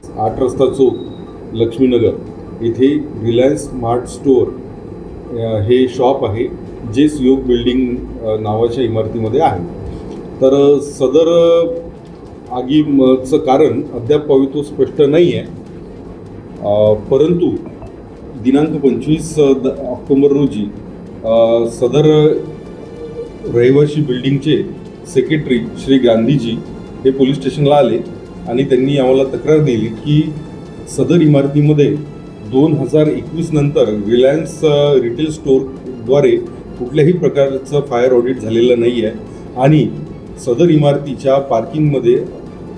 8 रस्ता चौक लक्ष्मीनगर इथे Reliance smart store हे शॉप आहे जे सुयोग बिल्डिंग नावाच्या इमारतीमध्ये आहे। तर सदर आगीचं कारण अद्याप तो स्पष्ट नाही आहे, परंतु दिनांक 25 ऑक्टोबर रोजी सदर रहिवासी बिल्डिंगचे सेक्रेटरी श्री गांधीजी हे पोलीस स्टेशनला आले आणि त्यांनी आम्हाला तक्रार दिली की सदर इमारतीमध्ये 2021 नंतर रिलायन्स रिटेल स्टोअरद्वारे कुठल्याही प्रकारचं फायर ऑडिट झालेलं नाही आहे आणि सदर इमारतीच्या पार्किंगमध्ये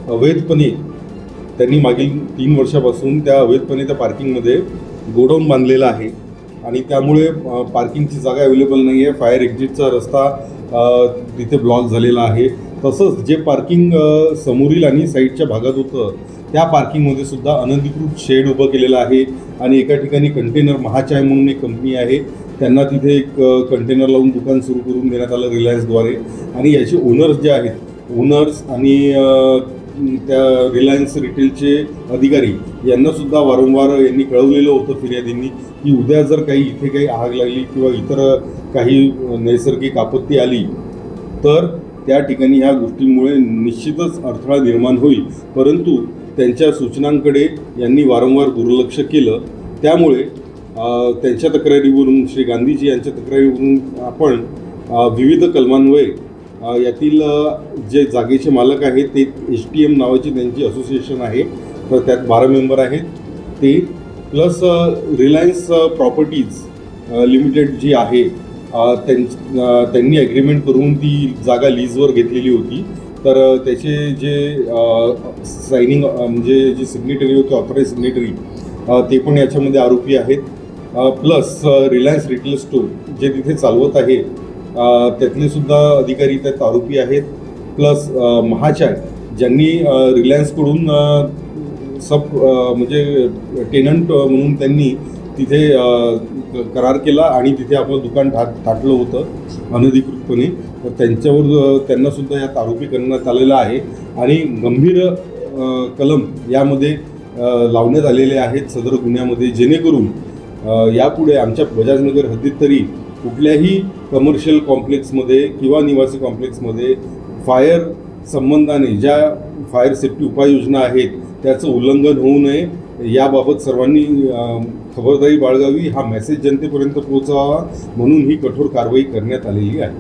अवैधपणे त्यांनी मागील 3 वर्षापासून त्या अवैधपणे त्या पार्किंगमध्ये गोडाऊन बांधलेला आहे आणि त्यामुळे पार्किंगची जागा अवेलेबल नाही आहे। फायर एक्झिटचा रस्ता तिथे ब्लॉक झालेला आहे। तसंच जे पार्किंग समोरील आणि साईडच्या भागात होतं त्या पार्किंगमध्ये सुद्धा अनधिकृत शेड उभं केलेलं आहे आणि एका ठिकाणी कंटेनर महाचाय म्हणून एक कंपनी आहे त्यांना तिथे एक कंटेनर लावून दुकान सुरू करून देण्यात आलं रिलायन्सद्वारे आणि याचे ओनर्स जे आहेत ओनर्स आणि त्या रिलायन्स रिटेलचे अधिकारी यांनासुद्धा वारंवार यांनी कळवलेलं होतं फिर्यादींनी की उद्या जर काही इथे काही आग लागली किंवा इतर काही नैसर्गिक आपत्ती आली तर त्या ठिकाणी ह्या गोष्टींमुळे निश्चितच अडथळा निर्माण होईल, परंतु त्यांच्या सूचनांकडे यांनी वारंवार दुर्लक्ष केलं। त्यामुळे त्यांच्या तक्रारीवरून श्री गांधीजी यांच्या तक्रारीवरून आपण विविध कलमान्वये यातील जे जागेचे मालक आहेत ते HTM नावाची त्यांची असोसिएशन आहे, तर त्यात 12 मेंबर आहेत ते प्लस रिलायन्स प्रॉपर्टीज लिमिटेड जी आहे त्यांनी ॲग्रीमेंट करून ती जागा लीजवर घेतलेली होती। तर त्याचे जे सायनिंग म्हणजे जे सिग्नेटरी होते ऑथराईज सिग्नेटरी ते पण याच्यामध्ये आरोपी आहेत। प्लस रिलायन्स रिटेल स्टोअर जे तिथे चालवत आहे त्यातले सुद्धा अधिकारी त्यात आरोपी आहेत। प्लस महाचाय ज्यांनी रिलायन्सकडून म्हणजे टेनंट म्हणून त्यांनी तिथे करार केला आणि तिथे आपलं दुकान टाकलं होतं अनधिकृतपणे, तर त्यांनासुद्धा यात आरोपी करण्यात आलेला आहे आणि गंभीर कलम यामध्ये लावण्यात आलेले आहेत सदर गुन्ह्यामध्ये, जेणेकरून यापुढे आमच्या बजाजनगर हद्दीत तरी कुठल्याही कमर्शियल कॉम्प्लेक्समध्ये किंवा निवासी कॉम्प्लेक्समध्ये फायर संबंधाने ज्या फायर सेफ्टी उपाययोजना आहेत त्याचं उल्लंघन होऊ नये याबाबत सर्वांनी खबरदारी बाळगावी, हा मेसेज जनतेपर्यंत पोहोचावा म्हणून ही कठोर कारवाई करण्यात आलेली आहे।